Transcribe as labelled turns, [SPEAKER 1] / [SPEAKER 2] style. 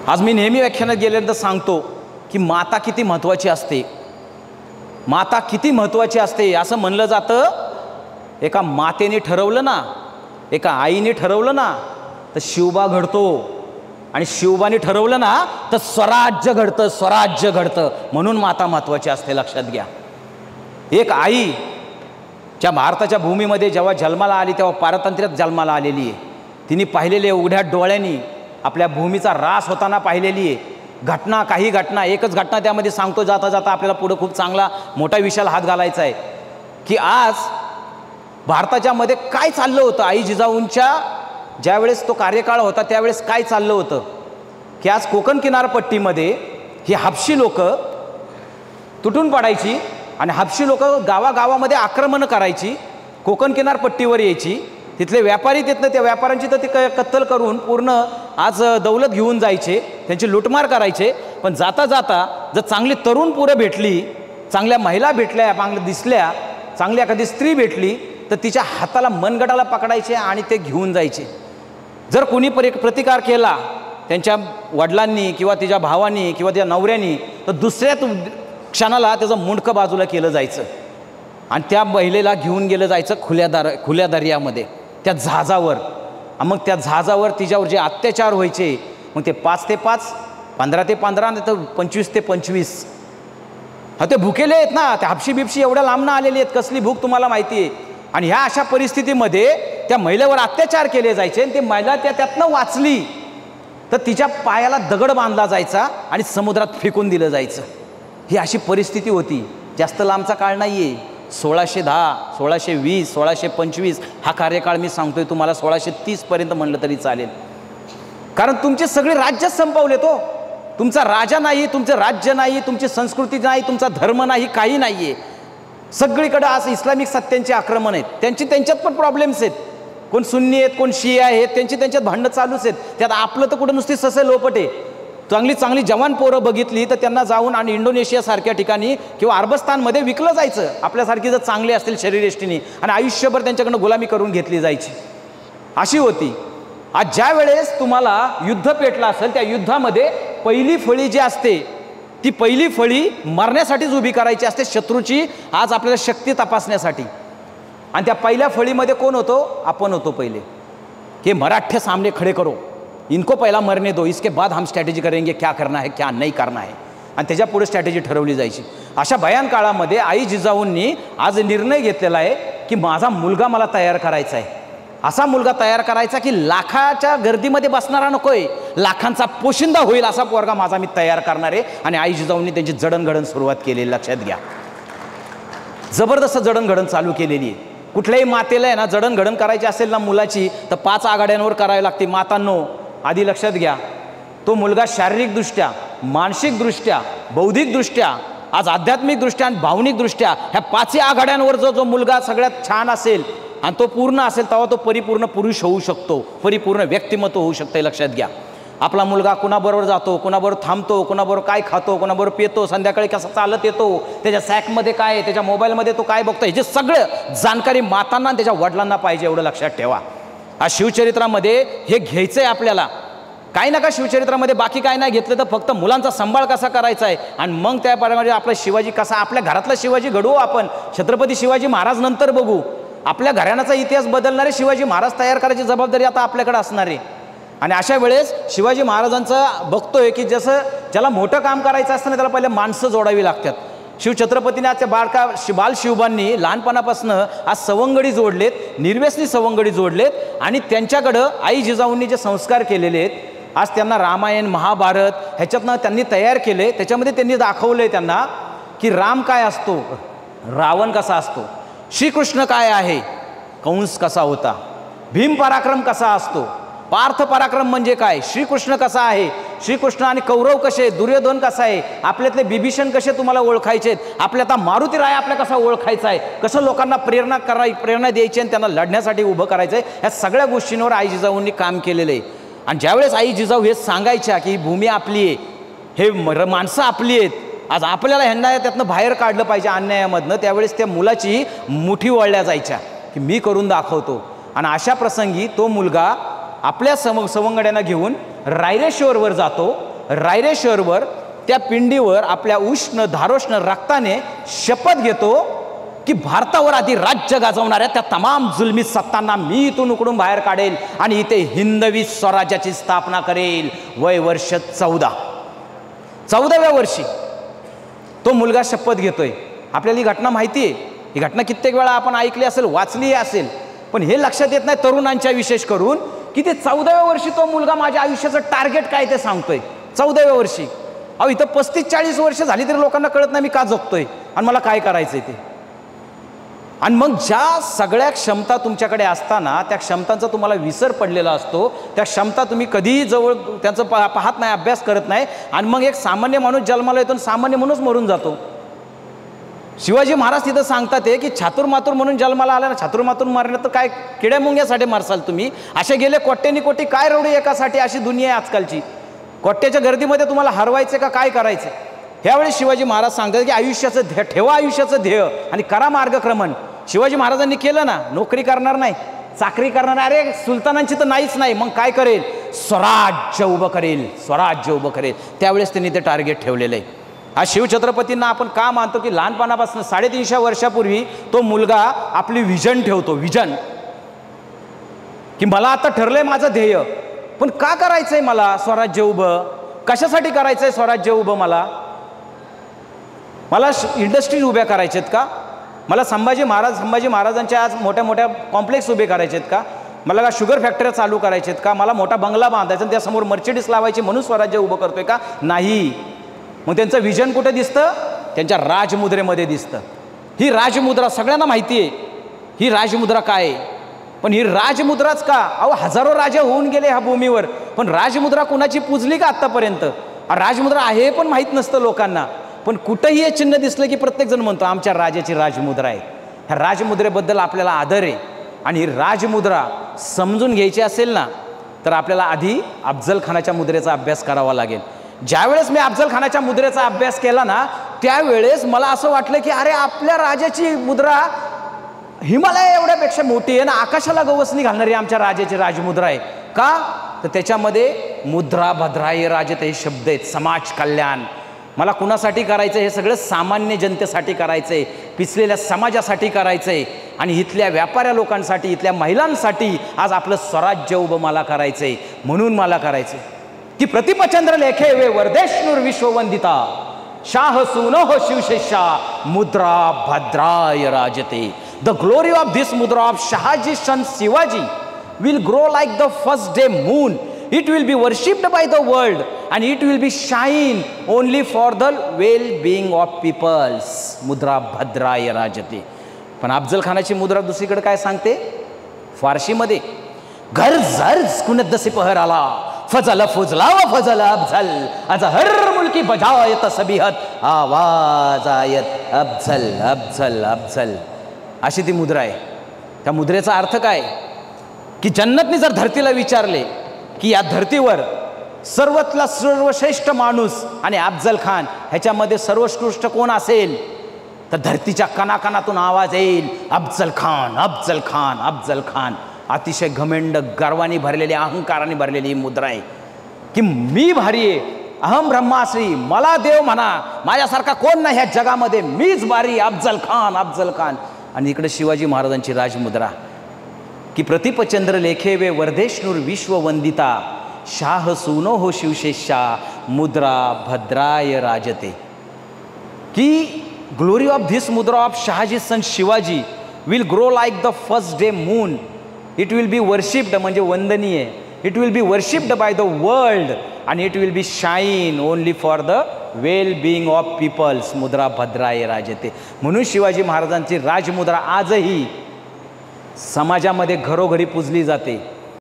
[SPEAKER 1] आज मी नेहमी व्याख्यानात गेल्यानंतर सांगतो की माता किती महत्त्वाची असते, माता किती महत्त्वाची असते असं म्हणलं जातं. एका मातेने ठरवलं ना, एका आईने ठरवलं ना तर शिवबा घडतो, आणि शिवबाने ठरवलं ना तर स्वराज्य घडतं, स्वराज्य घडतं. म्हणून माता महत्त्वाची असते, लक्षात घ्या. एक आई ज्या भारताच्या भूमीमध्ये जेव्हा जन्माला आली तेव्हा पारतंत्र्यात जन्माला आलेली आहे. तिने पाहिलेली आहे, उघड्या डोळ्यांनी आपल्या भूमीचा ऱ्हास होताना पाहिलेली आहे. घटना, काही घटना, एकच घटना त्यामध्ये सांगतो जाता जाता, आपल्याला पुढं खूप चांगला मोठा विषयाला हात घालायचा आहे की आज भारताच्या मध्ये काय चाललं होतं. आई जिजाऊंच्या ज्यावेळेस तो कार्यकाळ होता त्यावेळेस काय चाललं होतं की आज कोकण किनारपट्टीमध्ये ही हापशी लोक तुटून पडायची आणि हापशी लोक गावागावामध्ये आक्रमण करायची, कोकण किनारपट्टीवर यायची, तिथले व्यापारी तिथनं त्या व्यापाऱ्यांची तर ते कत्तल करून पूर्ण आज दौलत घेऊन जायचे, त्यांची लुटमार करायचे. पण जाता जाता जर चांगली तरुण पोरं भेटली, चांगल्या महिला भेटल्या, चांगल्या दिसल्या, चांगली एखादी स्त्री भेटली तर तिच्या हाताला मनगटाला पकडायचे आणि ते घेऊन जायचे. जर कोणी प्रतिकार केला त्यांच्या वडिलांनी किंवा तिच्या भावानी किंवा तिच्या नवऱ्यानी तर दुसऱ्याच क्षणाला त्याचं मुंडकं बाजूला केलं जायचं आणि त्या महिलेला घेऊन गेलं जायचं खुल्या दर्यामध्ये, त्या जहाजावर. मग त्या जहाजावर तिच्यावर जे अत्याचार व्हायचे, मग ते 5 ते 5, 15 ते 15, नाही तर 25 ते 25. हा, ते भुकेले आहेत ना, त्या हापशी बिपशी एवढ्या लांबनं आलेली आहेत, कसली भूक तुम्हाला माहिती आहे. आणि ह्या अशा परिस्थितीमध्ये त्या महिलेवर अत्याचार केले जायचे आणि ती महिला त्यातनं वाचली तर तिच्या पायाला दगड बांधला जायचा आणि समुद्रात फेकून दिलं जायचं. ही अशी परिस्थिती होती. जास्त लांबचा काळ नाही आहे, 1610, 1620, 1625 हा कार्यकाळ मी सांगतोय तुम्हाला. 1630 म्हणलं तरी चालेल, कारण तुमचे सगळे राज्य संपवले. तो तुमचा राजा नाही, तुमचं राज्य नाही, तुमची संस्कृती नाही, तुमचा धर्म नाही, काही नाही आहे. सगळीकडे आज इस्लामिक सत्यांचे आक्रमण आहेत. त्यांच्यात पण प्रॉब्लेम्स आहेत. कोण सुन्नी आहेत, कोण शिया आहेत, त्यांच्यात भांडणं चालूच आहेत. त्यात आपलं तर कुठं नुसती ससे लोपट आहे. चांगली जवान पोरं बघितली तर त्यांना जाऊन आणि इंडोनेशियासारख्या ठिकाणी किंवा अरबस्तानमध्ये विकलं जायचं. आपल्यासारखी जर चांगली असतील शरीरयष्टीने, आणि आयुष्यभर त्यांच्याकडनं गुलामी करून घेतली जायची, अशी होती. आज ज्या वेळेस तुम्हाला युद्ध पेटलं असेल, त्या युद्धामध्ये पहिली फळी जी असते ती पहिली फळी मरण्यासाठीच उभी करायची असते, शत्रूची आज आपल्याला शक्ती तपासण्यासाठी. आणि त्या पहिल्या फळीमध्ये कोण होतो? आपण होतो पहिले. हे मराठे सामने खडे करो, इनको पहिला मरने दो, इसके बाद हम स्ट्रॅटेजी करेंगे, क्या करना है क्या नहीं करना है. आणि त्याच्या पुढे स्ट्रॅटेजी ठरवली जायची. अशा भयान काळामध्ये आई जिजाऊंनी आज निर्णय घेतलेला आहे की माझा मुलगा मला तयार करायचा आहे. असा मुलगा तयार करायचा की लाखाच्या गर्दीमध्ये बसणारा नकोय, लाखांचा पोशिंदा होईल असा पोरगा माझा मी तयार करणार आहे. आणि आई जिजाऊंनी त्यांची जडणघडण सुरुवात केली, लक्षात घ्या. जबरदस्त जडणघडण चालू केलेली आहे. कुठल्याही मातेला आहे ना जडणघडण करायची असेल ना मुलाची तर 5 आघाड्यांवर करावी लागते. मातांनो आधी लक्षात घ्या, तो मुलगा शारीरिकदृष्ट्या, मानसिकदृष्ट्या, बौद्धिकदृष्ट्या, आज आध्यात्मिकदृष्ट्या आणि भावनिकदृष्ट्या ह्या 5 आघाड्यांवर जो मुलगा सगळ्यात छान असेल आणि तो पूर्ण असेल तेव्हा तो परिपूर्ण पुरुष होऊ शकतो, परिपूर्ण व्यक्तिमत्व होऊ शकते. लक्षात घ्या. आपला मुलगा कुणाबरोबर जातो, कुणाबरोबर थांबतो, कुणाबरोबर काय खातो, कुणाबरोबर पितो, संध्याकाळी कसा चालत येतो, त्याच्या सॅकमध्ये काय आहे, त्याच्या मोबाईलमध्ये तो काय बघतो, ह्याची सगळं जानकारी मातांना आणि त्याच्या वडिलांना पाहिजे. एवढं लक्षात ठेवा. आज शिवचरित्रामध्ये हे घ्यायचं आहे आपल्याला. काही नका शिवचरित्रामध्ये बाकी काय नाही घेतलं तर फक्त मुलांचा सांभाळ कसा करायचा आहे आणि मग त्याप्रमाणे आपला शिवाजी कसा, आपल्या घरातला शिवाजी घडवू आपण. छत्रपती शिवाजी महाराज नंतर बघू. आपल्या घराण्याचा इतिहास बदलणारे शिवाजी महाराज तयार करायची जबाबदारी आता आपल्याकडे असणार आहे. आणि अशा वेळेस शिवाजी महाराजांचं बघतोय की जसं ज्याला मोठं काम करायचं असतं ना त्याला पहिले माणसं जोडावी लागतात. शिवछत्रपतीने आजच्या बाल शिवबांनी लहानपणापासून आज सवंगडी जोडलेत, निर्व्यसनी सवंगडी जोडलेत आणि त्यांच्याकडं आई जिजाऊंनी जे संस्कार केलेले आहेत आज त्यांना रामायण महाभारत ह्याच्यातनं त्यांनी तयार केले. त्याच्यामध्ये त्यांनी दाखवलंय त्यांना की राम काय असतो, रावण कसा असतो, श्रीकृष्ण काय आहे, कंस कसा होता, भीम पराक्रम कसा असतो, पार्थ पराक्रम म्हणजे काय, श्रीकृष्ण कसा आहे, श्रीकृष्ण आणि कौरव कसे, दुर्योधन कसा आहे, आपल्यातले बिभीषण कसे तुम्हाला ओळखायचे, आपल्या आता मारुती राय आपल्या कसा ओळखायचा आहे, कसं लोकांना प्रेरणा द्यायची आणि त्यांना लढण्यासाठी उभं करायचं आहे, ह्या सगळ्या गोष्टींवर आई जिजाऊंनी काम केलेलं आहे. आणि ज्यावेळेस आई जिजाऊ हे सांगायच्या की ही भूमी आपली आहे, हे माणसं आपली आहेत, आज आपल्याला ह्यांना त्यातनं बाहेर काढलं पाहिजे अन्यायामधनं, त्यावेळेस त्या मुलाची मुठी वळल्या जायच्या की मी करून दाखवतो. आणि अशा प्रसंगी तो मुलगा आपल्या सवंगड्यांना घेऊन रायरेश्वरवर जातो रायरेश्वरवर त्या पिंडीवर आपल्या उष्ण धारोष्ण रक्ताने शपथ घेतो की भारतावर आधी राज्य गाजवणाऱ्या त्या तमाम जुलमी सत्तांना मी इथून उकडून बाहेर काढेल आणि इथे हिंदवी स्वराज्याची स्थापना करेल. वय वर्ष 14व्या वर्षी तो मुलगा शपथ घेतोय. आपल्याला ही घटना माहिती आहे, ही घटना कित्येक वेळा आपण ऐकली असेल, वाचली असेल, पण हे लक्षात येत नाही तरुणांच्या विशेष करून की ते 14व्या वर्षी तो मुलगा माझ्या आयुष्याचं टार्गेट काय ते सांगतोय. 14व्या वर्षी. अहो इथं 35-40 वर्ष झाली तरी लोकांना कळत नाही मी का जगतोय आणि मला काय करायचंय ते. आणि मग ज्या सगळ्या क्षमता तुमच्याकडे असताना त्या क्षमतांचा तुम्हाला विसर पडलेला असतो, त्या क्षमता तुम्ही कधीही जवळ त्यांचं पाहत नाही, अभ्यास करत नाही, आणि मग एक सामान्य माणूस जन्माला येतो सामान्य म्हणूनच मरून जातो. शिवाजी महाराज तिथं सांगतात की छातुरमातुर म्हणून जन्माला आला ना, छातुरमातुर मारण्यात तर काय किड्या मुंग्यासाठी मारसाल तुम्ही, असे गेले कोट्यानी कोटी काय रवडी एकासाठी, अशी दुनिया आहे आजकालची. कोट्याच्या गर्दीमध्ये तुम्हाला हरवायचे का काय करायचे. ह्यावेळी शिवाजी महाराज सांगतात की आयुष्याचं ध्येय ठेवा, आयुष्याचं ध्येय आणि करा मार्गक्रमण. शिवाजी महाराजांनी केलं ना, नोकरी करणार नाही, चाकरी करणार नाही, अरे सुलतानांची तर नाहीच नाही, मग काय करेल, स्वराज्य उभं करेल, स्वराज्य उभं करेल. त्यावेळेस त्यांनी ते टार्गेट ठेवलेलं आहे. आज शिवछत्रपतींना आपण का मानतो की लहानपणापासून 350 वर्षापूर्वी तो मुलगा आपली विजन ठेवतो, विजन की मला आता ठरलंय माझं ध्येय, पण का करायचंय मला स्वराज्य उभं, कशासाठी करायचंय स्वराज्य उभं, मला इंडस्ट्रीज उभ्या करायच्यात का, मला संभाजी महाराजांच्या आज मोठ्या मोठ्या कॉम्प्लेक्स उभे करायचे आहेत का, मला का शुगर फॅक्टऱ्या चालू करायचे आहेत का, मला मोठा बंगला बांधायचा त्यासमोर मर्सिडीज लावायची म्हणून स्वराज्य उभं करतोय का, नाही. मग त्यांचं विजन कुठे दिसतं, त्यांच्या राजमुद्रेमध्ये दिसतं. ही राजमुद्रा सगळ्यांना माहिती आहे, ही राजमुद्रा काय आहे, पण ही राजमुद्राच का, अहो हजारो राजे होऊन गेले ह्या भूमीवर, पण राजमुद्रा कुणाची पूजली का आत्तापर्यंत, राजमुद्रा आहे पण माहीत नसतं लोकांना. पण कुठंही हे चिन्ह दिसलं की प्रत्येकजण म्हणतो आमच्या राजाची राजमुद्रा आहे. ह्या राजमुद्रेबद्दल आपल्याला आदर आहे, आणि ही राजमुद्रा समजून घ्यायची असेल ना तर आपल्याला आधी अफजल खानाच्या मुद्रेचा अभ्यास करावा लागेल. ज्यावेळेस मी अफजल खानाच्या मुद्रेचा अभ्यास केला ना त्यावेळेस मला असं वाटलं की अरे आपल्या राजाची मुद्रा हिमालय एवढ्यापेक्षा मोठी आहे ना, आकाशाला गवसणी घालणारी आमच्या राजाची राजमुद्रा आहे. का तर त्याच्यामध्ये मुद्रा भद्राय राजते हे शब्द आहेत, समाज कल्याण. मला कुणासाठी करायचं, हे सगळं सामान्य जनतेसाठी करायचं आहे, पिचलेल्या समाजासाठी करायचं आहे, आणि इथल्या व्यापाऱ्या लोकांसाठी, इथल्या महिलांसाठी आज आपलं स्वराज्य उभं मला करायचं आहे. म्हणून मला करायचं आहे की प्रतिपचंद्र लेखे वे वर्देशनूर विश्ववंदिता शाह सुनो हो शिवशेषा मुद्रा भद्राय राजते. द ग्लोरी ऑफ दिस मुद्रा ऑफ Shahaji son Shivaji will grow like the first day moon. It will be worshipped by the world and it will be shine only for the well-being of peoples. मुद्रा भद्राय राजते. पण अफजल खानाची मुद्रा दुसरीकडे काय सांगते फारशीमध्ये, घर झर्ज कुनद सिपहर आला फजल फुजला व फजल अफजल आज हर मुल्की बजायत सबिहत आवाज आयत अफजल अफजल अफजल. अशी ती मुद्रा आहे. त्या मुद्रेचा अर्थ काय की जन्नतने जर धरतीला विचारले की या धर्तीवर सर्वातला सर्वश्रेष्ठ माणूस आणि अफजल खान ह्याच्यामध्ये सर्वोत्कृष्ट कोण असेल, तर धरतीच्या कणाकणातून आवाज येईल अफजल खान अफजल खान अफजल खान. अतिशय घमेंड गर्वाने भरलेली, अहंकाराने भरलेली ही मुद्रा आहे की मी भारी आहे, अहम ब्रह्माश्री, मला देव म्हणा, माझ्यासारखा कोण नाही ह्या जगामध्ये, मीच भारी, अफजल खान अफजल खान. आणि इकडे शिवाजी महाराजांची राजमुद्रा की प्रतिपचंद्र लेखे वे वर्देशनूर विश्ववंदिता शाह सुनो हो शिवशेषा मुद्रा भद्राय राजते. की ग्लोरी ऑफ धिस मुद्रा ऑफ Shahaji son Shivaji will grow like the first day moon. It will be worshipped म्हणजे वंदनीय, it will be worshipped by the world and it will be shine only for the well being of peoples. मुद्रा भद्राय राजते. म्हणून शिवाजी महाराजांची राजमुद्रा आजही समाजामध्ये घरोघरी पूजली जाते.